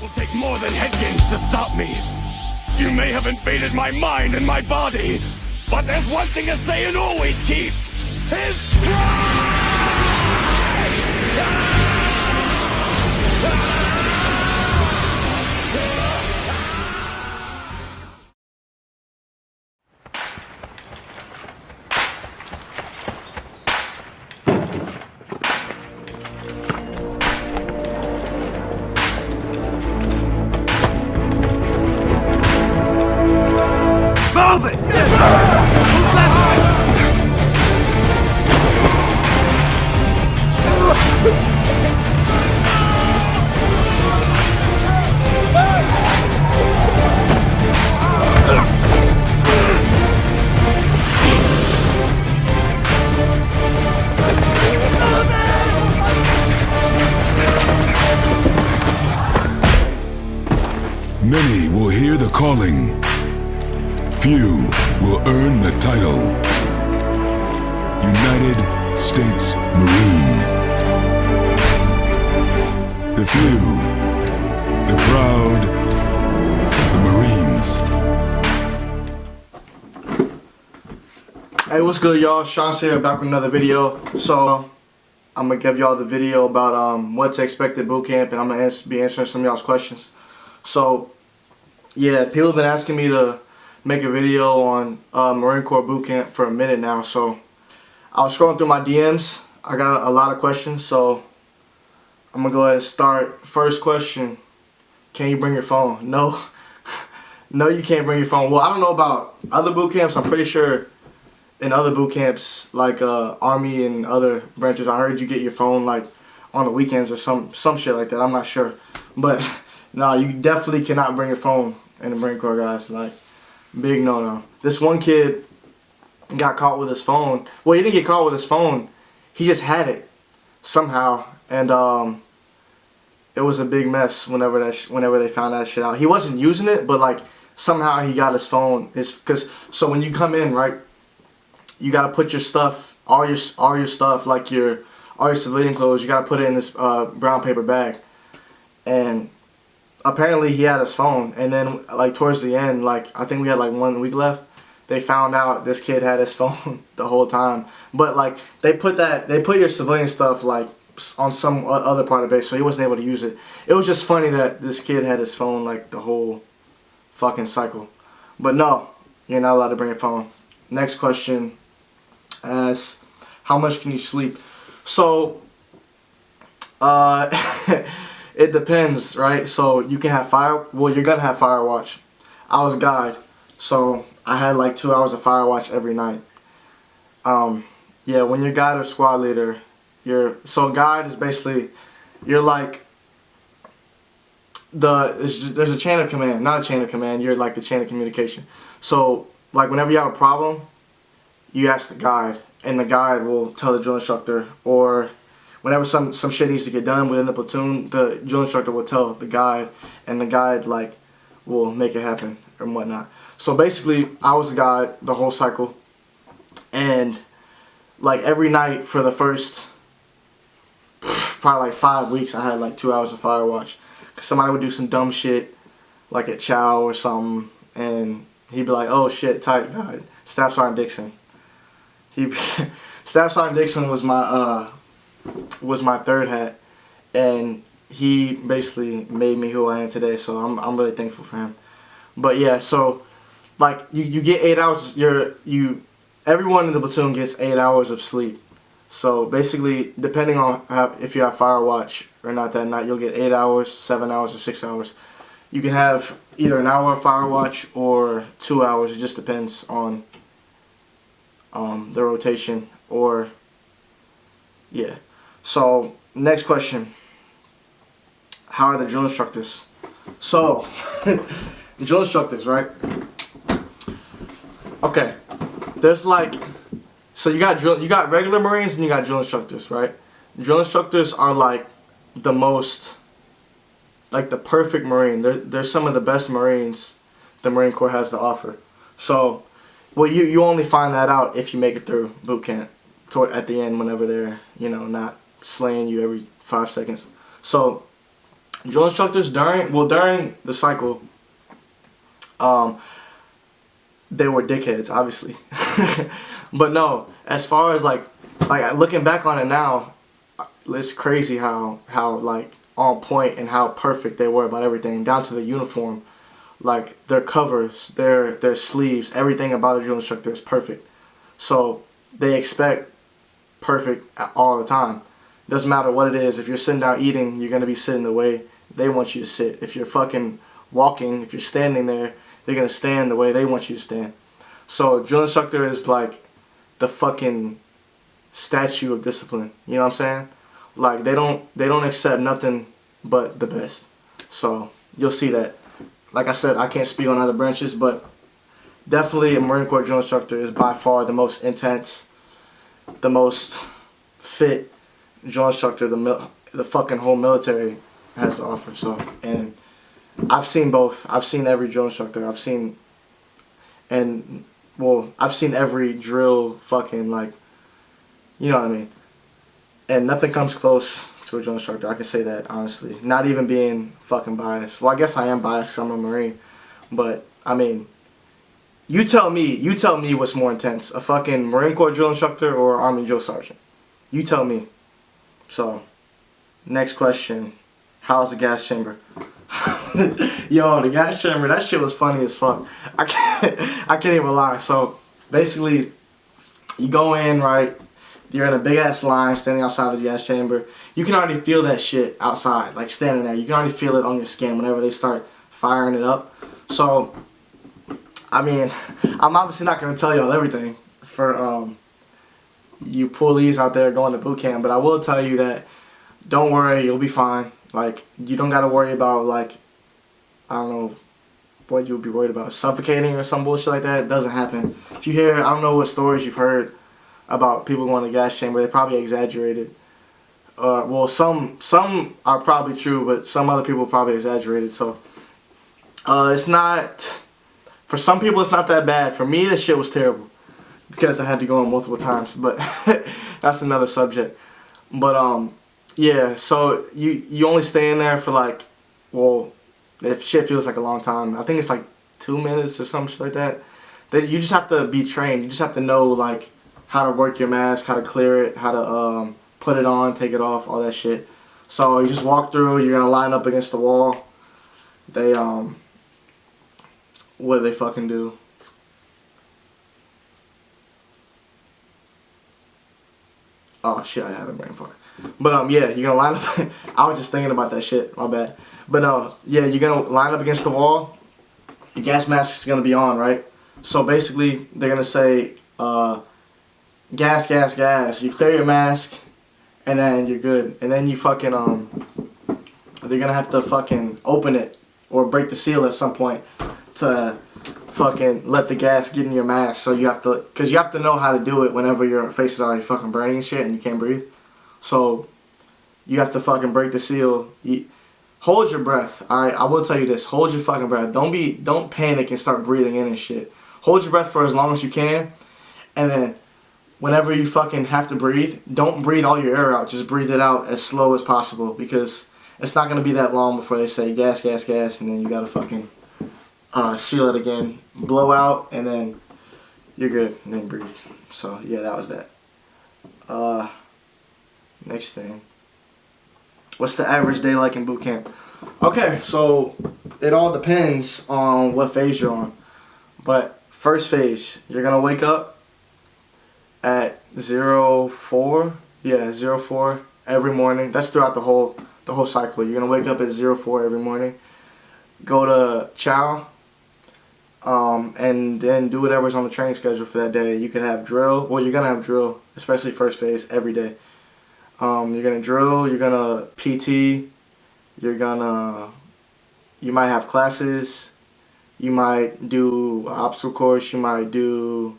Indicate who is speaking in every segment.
Speaker 1: will take more than head games to stop me. You may have invaded my mind and my body, but there's one thing a Saiyan always keeps: his pride!
Speaker 2: Move it! Yes, sir! Move that way!
Speaker 3: Many will hear the calling. Few will earn the title. United States Marine. The few, the proud, the Marines.
Speaker 4: Hey, what's good, y'all? Sean's here, back with another video. So, I'm gonna give y'all the video about what to expect at boot camp, and I'm gonna be answering some of y'all's questions. So, yeah, people have been asking me to make a video on Marine Corps boot camp for a minute now. So, I was scrolling through my DMs. I got a lot of questions, so I'm gonna go ahead and start. First question: can you bring your phone? No, no, you can't bring your phone. Well, I don't know about other boot camps. I'm pretty sure in other boot camps, like Army and other branches, I heard you get your phone like on the weekends or some shit like that. I'm not sure, but no, you definitely cannot bring your phone in the Marine Corps, guys. Like, big no-no. This one kid got caught with his phone. Well, he didn't get caught with his phone. He just had it somehow, and it was a big mess whenever they found that shit out. He wasn't using it, but like somehow he got his phone. So when you come in, right, you gotta put your stuff, all your stuff, like all your civilian clothes. You gotta put it in this brown paper bag, and apparently he had his phone. And then like towards the end, like I think we had like 1 week left, they found out this kid had his phone the whole time. But like they put your civilian stuff like on some other part of the base, so he wasn't able to use it. It was just funny that this kid had his phone like the whole fucking cycle. But no, you're not allowed to bring your phone. Next question asks, how much can you sleep? So it depends, right? So you can have you're gonna have fire watch. I was a guide, so I had like 2 hours of fire watch every night. Yeah, when you're guide or squad leader, so guide is basically, you're like there's a chain of command, not a chain of command, you're like the chain of communication. So like whenever you have a problem, you ask the guide, and the guide will tell the drill instructor, or whenever some shit needs to get done within the platoon, the drill instructor will tell the guide, and the guide like will make it happen and whatnot. So basically, I was a guide the whole cycle, and like every night for the first probably like 5 weeks, I had like 2 hours of fire watch. Cause somebody would do some dumb shit like at chow or something, and he'd be like, "Oh shit, tight guide." Staff Sergeant Dixon. Staff Sergeant Dixon was my third hat, and he basically made me who I am today. So I'm really thankful for him. But yeah, so like you get 8 hours. Everyone in the platoon gets 8 hours of sleep. So basically, depending on if you have fire watch or not that night, you'll get 8 hours, 7 hours, or 6 hours. You can have either an hour of fire watch or 2 hours. It just depends on the rotation, or yeah. So next question: how are the drill instructors? So drill instructors, right? Okay, there's like, so you got regular Marines and you got drill instructors, right? Drill instructors are like the most, like the perfect Marine. They're some of the best Marines the Marine Corps has to offer. So, well, you only find that out if you make it through boot camp at the end, whenever they're, not slaying you every 5 seconds. So drill instructors during the cycle, they were dickheads, obviously. But no, as far as like looking back on it now, it's crazy how like on point and how perfect they were about everything, down to the uniform, like their covers, their sleeves, everything about a drill instructor is perfect. So they expect perfect all the time. Doesn't matter what it is. If you're sitting down eating, you're gonna be sitting the way they want you to sit. If you're fucking walking, if you're standing there, they're gonna stand the way they want you to stand. So drill instructor is like the fucking statue of discipline. You know what I'm saying? Like they don't accept nothing but the best. So you'll see that. Like I said, I can't speak on other branches, but definitely a Marine Corps drill instructor is by far the most intense, the most fit drill instructor the fucking whole military has to offer. So, and I've seen both. I've seen every drill instructor. I've seen every drill fucking, like, you know what I mean. And nothing comes close to a drill instructor. I can say that honestly. Not even being fucking biased. Well, I guess I am biased because I'm a Marine. But I mean, you tell me what's more intense, a fucking Marine Corps drill instructor or Army drill sergeant. You tell me. So, next question. How's the gas chamber? Yo, the gas chamber, that shit was funny as fuck. I can't even lie. So, basically, you go in, right? You're in a big ass line standing outside of the gas chamber. You can already feel that shit outside, like standing there. You can already feel it on your skin whenever they start firing it up. So, I mean, I'm obviously not going to tell y'all everything for you pulleys out there going to boot camp, but I will tell you that don't worry, you'll be fine. Like, you don't got to worry about, like, I don't know what you would be worried about, suffocating or some bullshit like that. It doesn't happen. If you hear, I don't know what stories you've heard about people going to the gas chamber, they probably exaggerated. Well, some are probably true, but some other people probably exaggerated. So, it's not, for some people it's not that bad. For me, this shit was terrible because I had to go in multiple times, but that's another subject. But yeah, so you only stay in there for like, well, if shit feels like a long time, I think it's like 2 minutes or some shit like that. You just have to be trained. You just have to know, like, how to work your mask, how to clear it, how to put it on, take it off, all that shit. So you just walk through, you're gonna line up against the wall. They what do they fucking do? Oh shit, I had a brain fart. But yeah, you're gonna line up. I was just thinking about that shit, my bad. But yeah, you're gonna line up against the wall. Your gas mask is gonna be on, right? So basically, they're gonna say, gas, gas, gas. You clear your mask, and then you're good. And then you fucking, they're gonna have to fucking open it or break the seal at some point to fucking let the gas get in your mask. So you have to, cause you have to know how to do it whenever your face is already fucking burning and shit and you can't breathe. So you have to fucking break the seal. Hold your breath. Alright, I will tell you this. Hold your fucking breath. Don't panic and start breathing in and shit. Hold your breath for as long as you can, and then whenever you fucking have to breathe, don't breathe all your air out. Just breathe it out as slow as possible, because it's not gonna be that long before they say gas, gas, gas, and then you gotta fucking seal it again, blow out, and then you're good, and then breathe. So yeah, that was that. Next thing. What's the average day like in boot camp? Okay, so it all depends on what phase you're on. But first phase, you're gonna wake up at 04. Yeah, 04 every morning. That's throughout the whole cycle. You're gonna wake up at 04 every morning. Go to chow, and then do whatever's on the training schedule for that day. You can have drill. Well, you're gonna have drill, especially first phase, every day. You're gonna drill. You're gonna PT. You might have classes. You might do an obstacle course. You might do,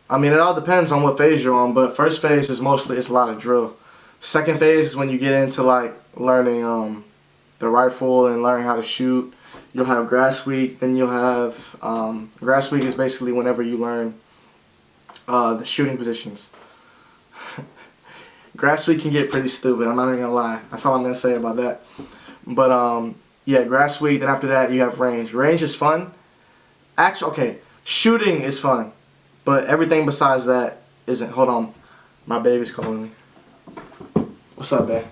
Speaker 4: I mean, it all depends on what phase you're on, but first phase is mostly, it's a lot of drill. Second phase is when you get into like learning the rifle and learning how to shoot. You'll have grass week, then you'll have, grass week is basically whenever you learn the shooting positions. Grass week can get pretty stupid, I'm not even gonna lie. That's all I'm gonna say about that. But yeah, grass week. Then after that, you have range. Range is fun. Actually, okay, shooting is fun, but everything besides that isn't. Hold on, my baby's calling me. What's up, babe?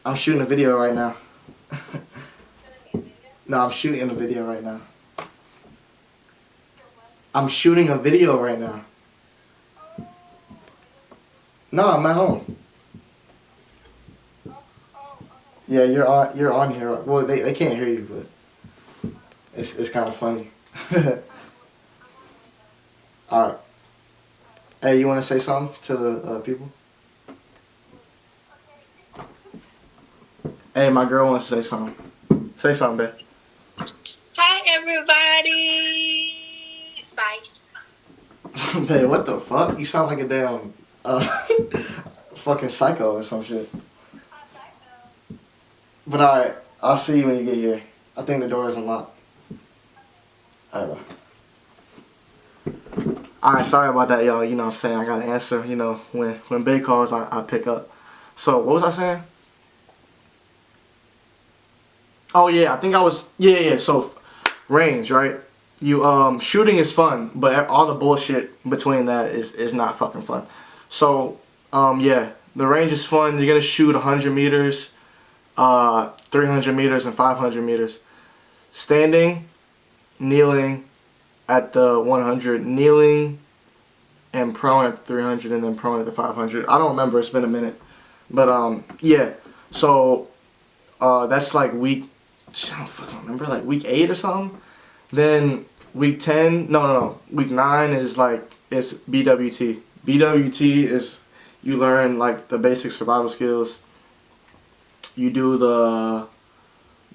Speaker 4: I'm shooting a video right now. No, I'm shooting a video right now. I'm shooting a video right now. No, I'm at home. Yeah, you're on here. Well, they can't hear you, but it's kind of funny. All right. Hey, you want to say something to the people? Hey, my girl wants to say something. Say something, babe.
Speaker 5: Hi, everybody. Bye.
Speaker 4: Babe, what the fuck? You sound like a damn fucking psycho or some shit. But alright, I'll see you when you get here. I think the door is unlocked. Alright, bye. Alright, sorry about that, y'all. You know what I'm saying? I gotta answer. You know, when Babe calls, I pick up. So, what was I saying? Oh, yeah, I think I was... Yeah. So, range, right? You, shooting is fun, but all the bullshit between that is not fucking fun. So, yeah, the range is fun. You're gonna shoot 100 meters, 300 meters, and 500 meters. Standing, kneeling at the 100, kneeling and prone at the 300, and then prone at the 500. I don't remember, it's been a minute. But, yeah, so, that's like week, I don't fucking remember, like week 8 or something. Then week 10, no, week 9 is like, it's BWT. BWT is, you learn like the basic survival skills. You do the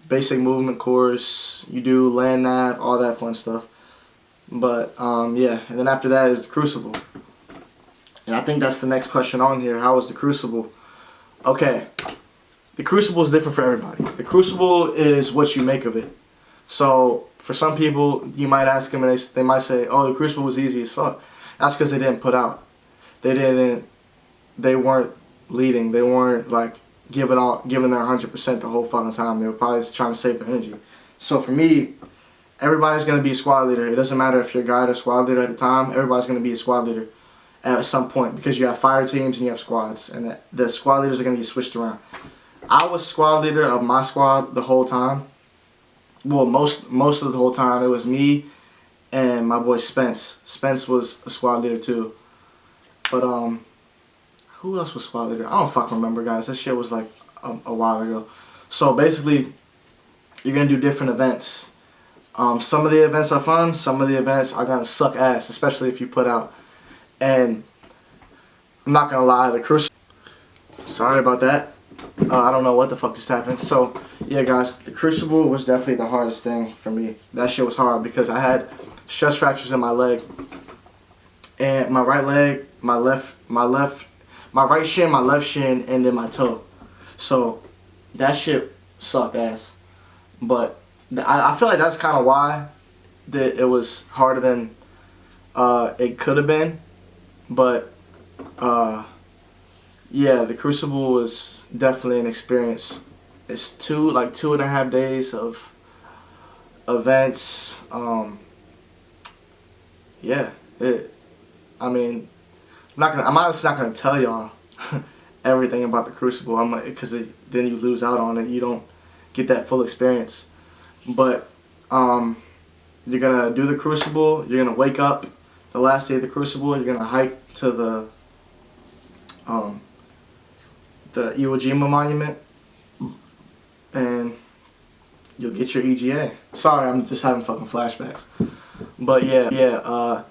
Speaker 4: basic movement course, you do land nav, all that fun stuff. But, yeah, and then after that is the crucible. And I think that's the next question on here. How was the crucible? Okay, the crucible is different for everybody. The crucible is what you make of it. So, for some people, you might ask them and they might say, oh, the crucible was easy as fuck. That's because they didn't put out. They weren't leading. They weren't, like, giving their 100% the whole fucking time. They were probably just trying to save their energy. So, for me, everybody's going to be a squad leader. It doesn't matter if you're a guide or squad leader at the time. Everybody's going to be a squad leader at some point because you have fire teams and you have squads. And the squad leaders are going to get switched around. I was squad leader of my squad the whole time. Well, most of the whole time. It was me and my boy Spence. Spence was a squad leader too. But, who else was squad leader? I don't fucking remember, guys. That shit was like a while ago. So, basically, you're going to do different events. Some of the events are fun. Some of the events are going to suck ass, especially if you put out. And I'm not going to lie, the crucible... Sorry about that. I don't know what the fuck just happened. So, yeah, guys, the crucible was definitely the hardest thing for me. That shit was hard because I had stress fractures in my leg. And my right leg, my right shin, my left shin, and then my toe. So, that shit sucked ass. But I feel like that's kind of why it was harder than it could have been. But, yeah, the crucible was definitely an experience. It's 2.5 days of events. Yeah, I'm honestly not gonna tell y'all everything about the crucible. Because then you lose out on it. You don't get that full experience. But you're gonna do the crucible. You're gonna wake up the last day of the crucible. You're gonna hike to the Iwo Jima monument, and you'll get your EGA. Sorry, I'm just having fucking flashbacks. But yeah,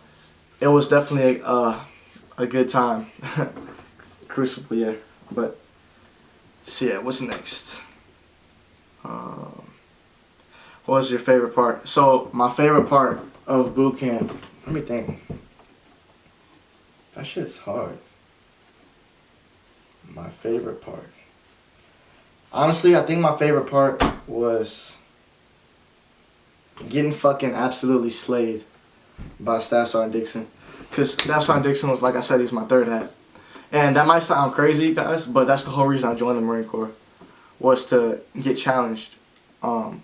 Speaker 4: it was definitely a good time. Crucible, yeah. But so yeah, what's next? What was your favorite part? So my favorite part of boot camp. Let me think. That shit's hard. My favorite part. Honestly, I think my favorite part was getting fucking absolutely slayed by Staff Sergeant Dixon. Because Staff Sergeant Dixon was, like I said, he was my third hat. And that might sound crazy, guys, but that's the whole reason I joined the Marine Corps, was to get challenged. Was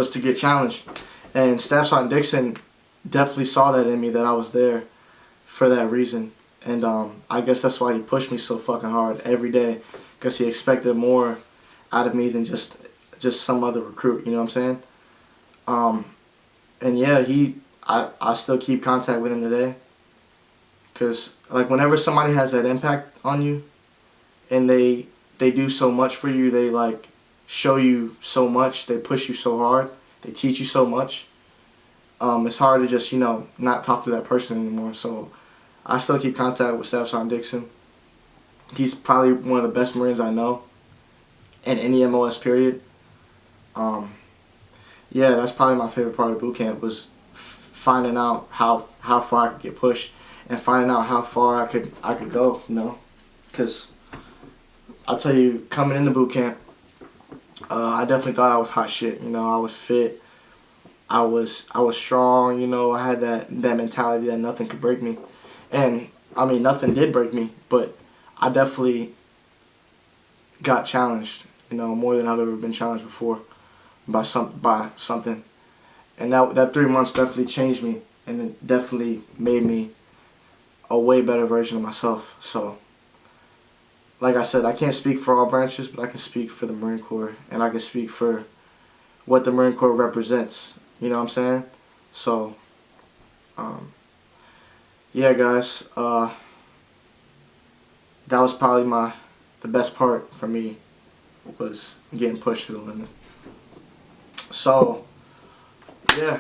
Speaker 4: to get challenged. And Staff Sergeant Dixon definitely saw that in me, that I was there for that reason. And I guess that's why he pushed me so fucking hard every day, because he expected more out of me than just some other recruit, you know what I'm saying? And yeah, I still keep contact with him today, because like whenever somebody has that impact on you and they do so much for you, they like show you so much, they push you so hard, they teach you so much, it's hard to just, you know, not talk to that person anymore. So I still keep contact with Staff Sergeant Dixon. He's probably one of the best Marines I know in any MOS period. Yeah, that's probably my favorite part of boot camp, was finding out how far I could get pushed and finding out how far I could go, you know. Because I'll tell you, coming into boot camp, I definitely thought I was hot shit. You know, I was fit, I was strong. You know, I had that mentality that nothing could break me, and I mean nothing did break me, but I definitely got challenged. You know, more than I've ever been challenged before by something, and that 3 months definitely changed me, and it definitely made me a way better version of myself. So, like I said, I can't speak for all branches, but I can speak for the Marine Corps, and I can speak for what the Marine Corps represents. You know what I'm saying? So, yeah, guys, that was probably the best part for me, was getting pushed to the limit. So, yeah,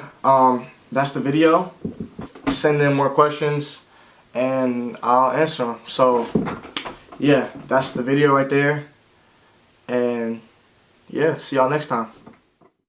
Speaker 4: that's the video. Send in more questions and I'll answer them. So, yeah, that's the video right there. And yeah, see y'all next time.